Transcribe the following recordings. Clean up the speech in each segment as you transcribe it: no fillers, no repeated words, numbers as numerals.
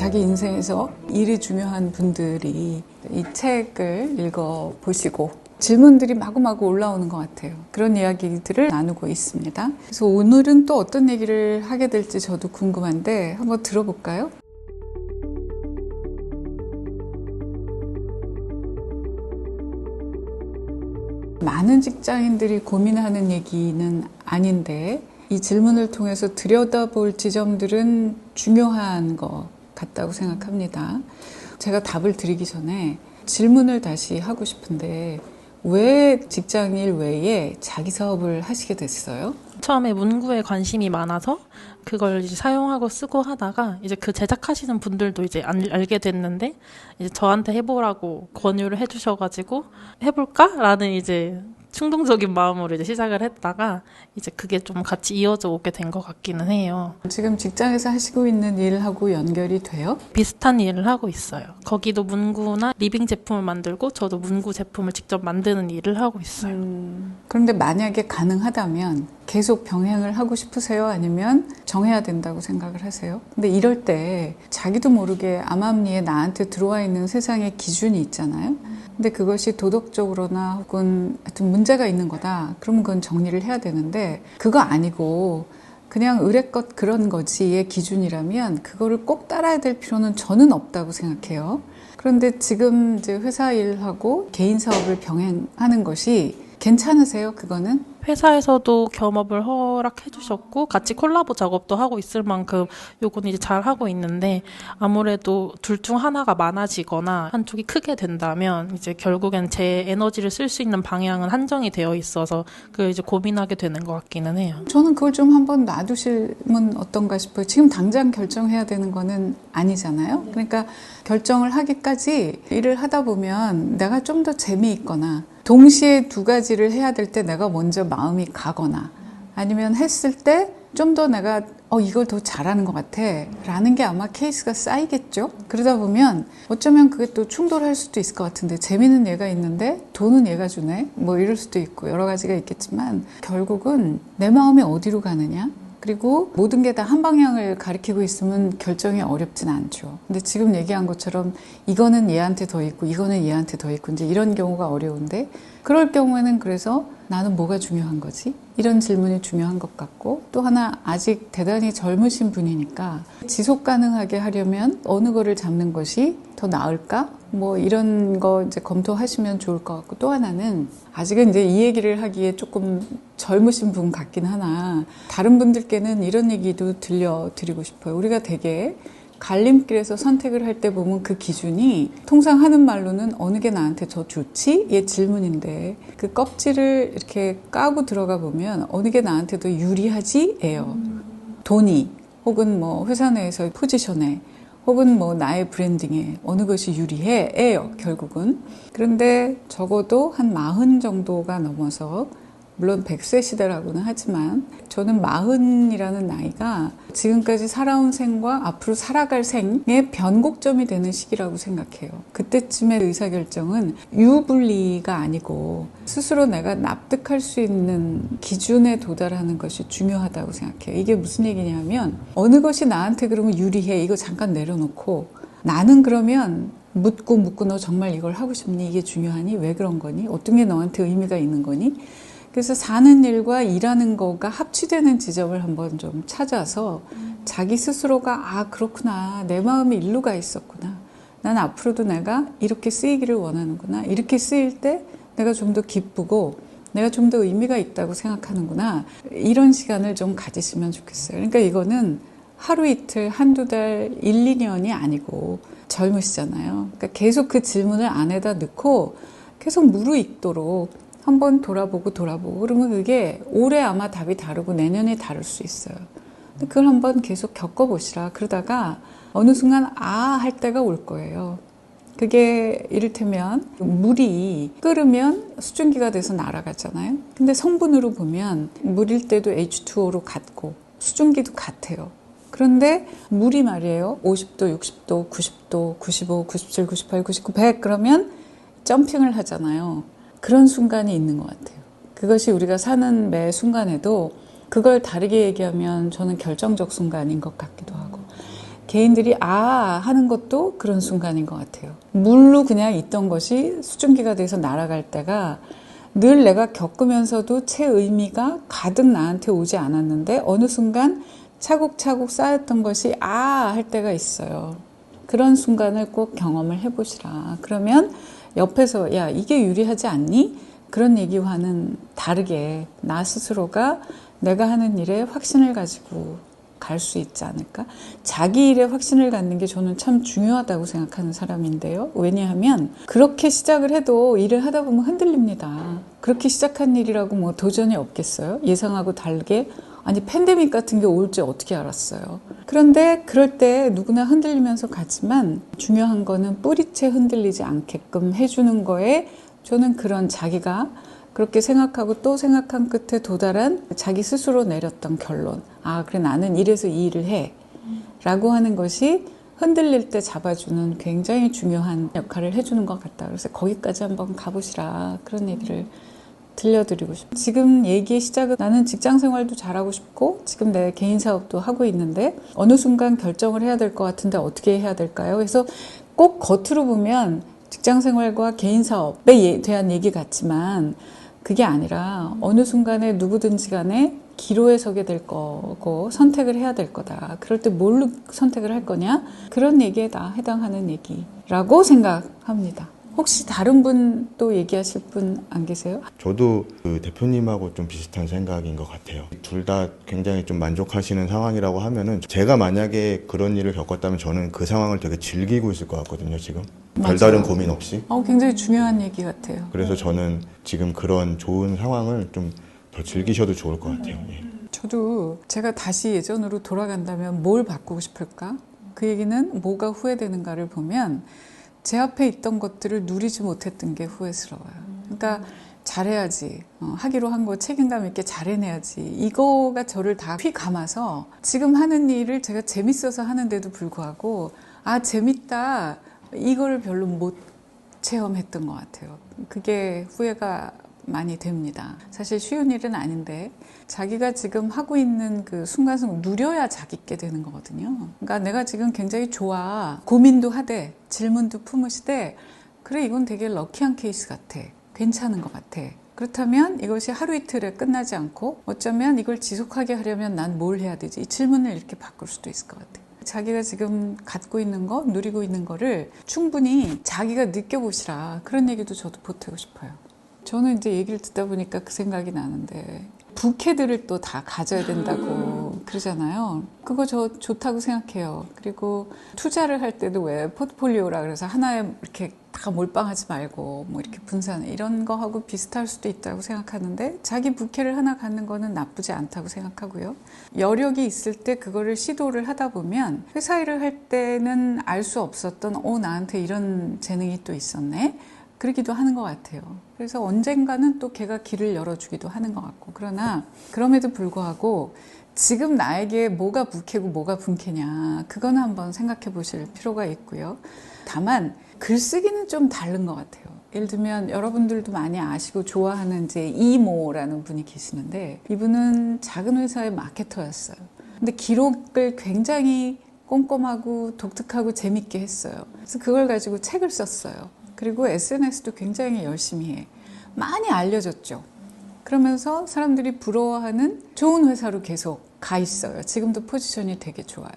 자기 인생에서 일이 중요한 분들이 이 책을 읽어보시고 질문들이 마구마구 올라오는 것 같아요. 그런 이야기들을 나누고 있습니다. 그래서 오늘은 또 어떤 얘기를 하게 될지 저도 궁금한데 한번 들어볼까요? 많은 직장인들이 고민하는 얘기는 아닌데 이 질문을 통해서 들여다볼 지점들은 중요한 것 같다고 생각합니다. 제가 답을 드리기 전에 질문을 다시 하고 싶은데 왜 직장일 외에 자기 사업을 하시게 됐어요? 처음에 문구에 관심이 많아서 그걸 이제 사용하고 쓰고 하다가 이제 그 제작하시는 분들도 이제 알게 됐는데 이제 저한테 해보라고 권유를 해주셔가지고 해볼까라는 이제 충동적인 마음으로 이제 시작을 했다가 이제 그게 좀 같이 이어져 오게 된 것 같기는 해요. 지금 직장에서 하시고 있는 일하고 연결이 돼요? 비슷한 일을 하고 있어요. 거기도 문구나 리빙 제품을 만들고 저도 문구 제품을 직접 만드는 일을 하고 있어요. 그런데 만약에 가능하다면 계속 병행을 하고 싶으세요? 아니면 정해야 된다고 생각을 하세요? 근데 이럴 때 자기도 모르게 암암리에 나한테 들어와 있는 세상의 기준이 있잖아요. 근데 그것이 도덕적으로나 혹은 하여튼 문제가 있는 거다. 그러면 그건 정리를 해야 되는데 그거 아니고 그냥 의례껏 그런 거지의 기준이라면 그거를 꼭 따라야 될 필요는 저는 없다고 생각해요. 그런데 지금 이제 회사 일하고 개인 사업을 병행하는 것이 괜찮으세요? 그거는? 회사에서도 겸업을 허락해 주셨고 같이 콜라보 작업도 하고 있을 만큼 요거는 이제 잘 하고 있는데 아무래도 둘 중 하나가 많아지거나 한쪽이 크게 된다면 이제 결국엔 제 에너지를 쓸 수 있는 방향은 한정이 되어 있어서 그걸 이제 고민하게 되는 것 같기는 해요. 저는 그걸 좀 한번 놔두시면 어떤가 싶어요. 지금 당장 결정해야 되는 거는 아니잖아요. 그러니까 결정을 하기까지 일을 하다 보면 내가 좀 더 재미있거나 동시에 두 가지를 해야 될 때 내가 먼저 마음이 가거나 아니면 했을 때 좀 더 내가 이걸 더 잘하는 것 같아 라는 게 아마 케이스가 쌓이겠죠. 그러다 보면 어쩌면 그게 또 충돌할 수도 있을 것 같은데 재미는 얘가 있는데 돈은 얘가 주네 뭐 이럴 수도 있고 여러 가지가 있겠지만 결국은 내 마음이 어디로 가느냐 그리고 모든 게 다 한 방향을 가리키고 있으면 결정이 어렵진 않죠. 근데 지금 얘기한 것처럼 이거는 얘한테 더 있고 이거는 얘한테 더 있고 이제 이런 경우가 어려운데 그럴 경우에는 그래서 나는 뭐가 중요한 거지? 이런 질문이 중요한 것 같고 또 하나 아직 대단히 젊으신 분이니까 지속 가능하게 하려면 어느 거를 잡는 것이 더 나을까? 뭐 이런 거 이제 검토하시면 좋을 것 같고 또 하나는 아직은 이제 이 얘기를 하기에 조금 젊으신 분 같긴 하나 다른 분들께는 이런 얘기도 들려드리고 싶어요. 우리가 되게 갈림길에서 선택을 할 때 보면 그 기준이 통상 하는 말로는 어느 게 나한테 더 좋지? 얘 질문인데 그 껍질을 이렇게 까고 들어가 보면 어느 게 나한테 더 유리하지? 예요. 돈이 혹은 뭐 회사 내에서의 포지션에 혹은 뭐 나의 브랜딩에 어느 것이 유리해? 예요. 결국은. 그런데 적어도 한 40 정도가 넘어서 물론 100세 시대라고는 하지만 저는 40이라는 나이가 지금까지 살아온 생과 앞으로 살아갈 생의 변곡점이 되는 시기라고 생각해요. 그때쯤의 의사결정은 유불리가 아니고 스스로 내가 납득할 수 있는 기준에 도달하는 것이 중요하다고 생각해요. 이게 무슨 얘기냐면 어느 것이 나한테 그러면 유리해 이거 잠깐 내려놓고 나는 그러면 묻고 너 정말 이걸 하고 싶니? 이게 중요하니? 왜 그런 거니? 어떤 게 너한테 의미가 있는 거니? 그래서 사는 일과 일하는 거가 합치되는 지점을 한번 좀 찾아서 자기 스스로가 그렇구나 내 마음이 일로 가 있었구나 난 앞으로도 내가 이렇게 쓰이기를 원하는구나 이렇게 쓰일 때 내가 좀 더 기쁘고 내가 좀 더 의미가 있다고 생각하는구나 이런 시간을 좀 가지시면 좋겠어요. 그러니까 이거는 하루 이틀 한두 달 1, 2년이 아니고 젊으시잖아요. 그러니까 계속 그 질문을 안에다 넣고 계속 무르익도록 한번 돌아보고 그러면 그게 올해 아마 답이 다르고 내년에 다를 수 있어요. 근데 그걸 한번 계속 겪어보시라. 그러다가 어느 순간 할 때가 올 거예요. 그게 이를테면 물이 끓으면 수증기가 돼서 날아가잖아요. 근데 성분으로 보면 물일 때도 H2O로 같고 수증기도 같아요. 그런데 물이 말이에요. 50도, 60도, 90도, 95, 97, 98, 99, 100 그러면 점핑을 하잖아요. 그런 순간이 있는 것 같아요. 그것이 우리가 사는 매 순간에도 그걸 다르게 얘기하면 저는 결정적 순간인 것 같기도 하고 개인들이 아 하는 것도 그런 순간인 것 같아요. 물로 그냥 있던 것이 수증기가 돼서 날아갈 때가 늘 내가 겪으면서도 채 의미가 가득 나한테 오지 않았는데 어느 순간 차곡차곡 쌓였던 것이 아 할 때가 있어요. 그런 순간을 꼭 경험을 해보시라. 그러면 옆에서 야 이게 유리하지 않니? 그런 얘기와는 다르게 나 스스로가 내가 하는 일에 확신을 가지고 갈 수 있지 않을까? 자기 일에 확신을 갖는 게 저는 참 중요하다고 생각하는 사람인데요. 왜냐하면 그렇게 시작을 해도 일을 하다 보면 흔들립니다. 그렇게 시작한 일이라고 뭐 도전이 없겠어요? 예상하고 다르게 아니 팬데믹 같은 게 올지 어떻게 알았어요? 그런데 그럴 때 누구나 흔들리면서 가지만 중요한 거는 뿌리채 흔들리지 않게끔 해주는 거에 저는 그런 자기가 그렇게 생각하고 또 생각한 끝에 도달한 자기 스스로 내렸던 결론. 아, 그래, 나는 이래서 이 일을 해. 라고 하는 것이 흔들릴 때 잡아주는 굉장히 중요한 역할을 해주는 것 같다. 그래서 거기까지 한번 가보시라. 그런 얘기를 들려드리고 싶어요. 지금 얘기의 시작은 나는 직장 생활도 잘하고 싶고 지금 내 개인 사업도 하고 있는데 어느 순간 결정을 해야 될 것 같은데 어떻게 해야 될까요? 그래서 꼭 겉으로 보면 직장 생활과 개인 사업에 대한 얘기 같지만 그게 아니라 어느 순간에 누구든지 간에 기로에 서게 될 거고 선택을 해야 될 거다. 그럴 때 뭘로 선택을 할 거냐? 그런 얘기에 다 해당하는 얘기라고 생각합니다. 혹시 다른 분 또 얘기하실 분 안 계세요? 저도 그 대표님하고 좀 비슷한 생각인 것 같아요. 둘 다 굉장히 좀 만족하시는 상황이라고 하면은 제가 만약에 그런 일을 겪었다면 저는 그 상황을 되게 즐기고 있을 것 같거든요, 지금. 별다른 고민 없이. 굉장히 중요한 얘기 같아요. 그래서 저는 지금 그런 좋은 상황을 좀 더 즐기셔도 좋을 것 같아요. 예. 저도 제가 다시 예전으로 돌아간다면 뭘 바꾸고 싶을까? 그 얘기는 뭐가 후회되는가를 보면 제 앞에 있던 것들을 누리지 못했던 게 후회스러워요. 그러니까 잘해야지. 하기로 한 거 책임감 있게 잘해내야지. 이거가 저를 다 휘감아서 지금 하는 일을 제가 재밌어서 하는데도 불구하고 아 재밌다. 이거를 별로 못 체험했던 것 같아요. 그게 후회가 많이 됩니다. 사실 쉬운 일은 아닌데 자기가 지금 하고 있는 그 순간순간 누려야 자기께 되는 거거든요. 그러니까 내가 지금 굉장히 좋아. 고민도 하되 질문도 품으시되 그래 이건 되게 럭키한 케이스 같아. 괜찮은 것 같아. 그렇다면 이것이 하루 이틀에 끝나지 않고 어쩌면 이걸 지속하게 하려면 난 뭘 해야 되지? 이 질문을 이렇게 바꿀 수도 있을 것 같아요. 자기가 지금 갖고 있는 거, 누리고 있는 거를 충분히 자기가 느껴보시라. 그런 얘기도 저도 보태고 싶어요. 저는 이제 얘기를 듣다 보니까 그 생각이 나는데 부캐들을 또 다 가져야 된다고 그러잖아요. 그거 저 좋다고 생각해요. 그리고 투자를 할 때도 왜 포트폴리오라 그래서 하나에 이렇게 다 몰빵하지 말고 뭐 이렇게 분산 이런 거하고 비슷할 수도 있다고 생각하는데 자기 부캐를 하나 갖는 거는 나쁘지 않다고 생각하고요. 여력이 있을 때 그거를 시도를 하다 보면 회사 일을 할 때는 알 수 없었던 나한테 이런 재능이 또 있었네. 그러기도 하는 것 같아요. 그래서 언젠가는 또 걔가 길을 열어주기도 하는 것 같고 그러나 그럼에도 불구하고 지금 나에게 뭐가 부캐고 뭐가 분캐냐 그거는 한번 생각해 보실 필요가 있고요. 다만 글쓰기는 좀 다른 것 같아요. 예를 들면 여러분들도 많이 아시고 좋아하는 이제 이모라는 분이 계시는데 이분은 작은 회사의 마케터였어요. 근데 기록을 굉장히 꼼꼼하고 독특하고 재밌게 했어요. 그래서 그걸 가지고 책을 썼어요. 그리고 SNS도 굉장히 열심히 해. 많이 알려졌죠. 그러면서 사람들이 부러워하는 좋은 회사로 계속 가 있어요. 지금도 포지션이 되게 좋아요.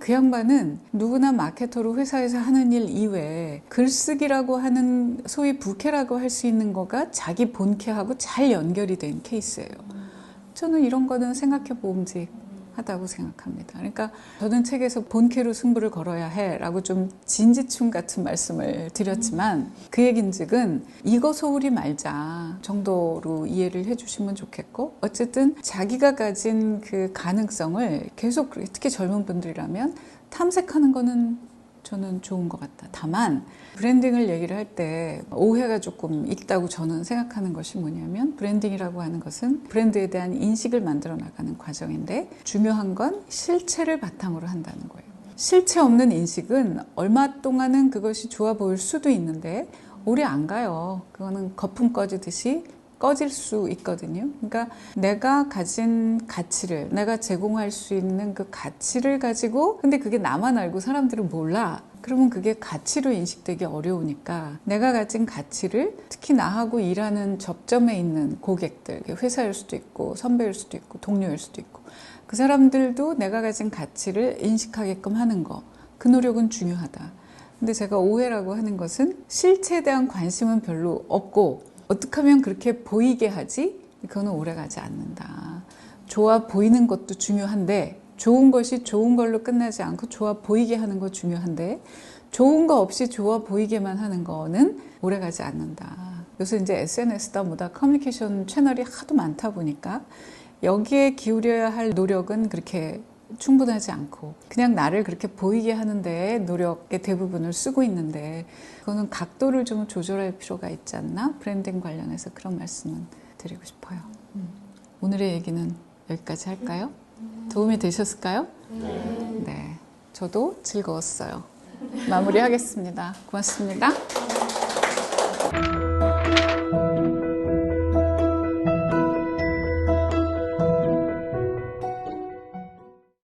그 양반은 누구나 마케터로 회사에서 하는 일 이외에 글쓰기라고 하는 소위 부캐라고 할 수 있는 거가 자기 본캐하고 잘 연결이 된 케이스예요. 저는 이런 거는 생각해 봄직하다고 생각합니다. 그러니까 저는 책에서 본캐로 승부를 걸어야 해라고 좀 진지충 같은 말씀을 드렸지만 그 얘긴즉은 이거 소홀히 말자 정도로 이해를 해주시면 좋겠고 어쨌든 자기가 가진 그 가능성을 계속 특히 젊은 분들이라면 탐색하는 거는 저는 좋은 것 같다. 다만 브랜딩을 얘기를 할 때 오해가 조금 있다고 저는 생각하는 것이 뭐냐면 브랜딩이라고 하는 것은 브랜드에 대한 인식을 만들어 나가는 과정인데 중요한 건 실체를 바탕으로 한다는 거예요. 실체 없는 인식은 얼마 동안은 그것이 좋아 보일 수도 있는데 오래 안 가요. 그거는 거품 꺼지듯이 꺼질 수 있거든요. 그러니까 내가 가진 가치를, 내가 제공할 수 있는 그 가치를 가지고, 근데 그게 나만 알고 사람들은 몰라. 그러면 그게 가치로 인식되기 어려우니까 내가 가진 가치를, 특히 나하고 일하는 접점에 있는 고객들, 회사일 수도 있고 선배일 수도 있고 동료일 수도 있고, 그 사람들도 내가 가진 가치를 인식하게끔 하는 거, 그 노력은 중요하다. 근데 제가 오해라고 하는 것은 실체에 대한 관심은 별로 없고, 어떻게 하면 그렇게 보이게 하지? 그거는 오래가지 않는다. 좋아 보이는 것도 중요한데, 좋은 것이 좋은 걸로 끝나지 않고 좋아 보이게 하는 거 중요한데, 좋은 거 없이 좋아 보이게만 하는 거는 오래가지 않는다. 요새 이제 SNS다 뭐다 커뮤니케이션 채널이 하도 많다 보니까 여기에 기울여야 할 노력은 그렇게 충분하지 않고 그냥 나를 그렇게 보이게 하는 데에 노력의 대부분을 쓰고 있는데, 그거는 각도를 좀 조절할 필요가 있지 않나? 브랜딩 관련해서 그런 말씀은 드리고 싶어요. 오늘의 얘기는 여기까지 할까요? 도움이 되셨을까요? 네. 저도 즐거웠어요. 마무리하겠습니다. 고맙습니다.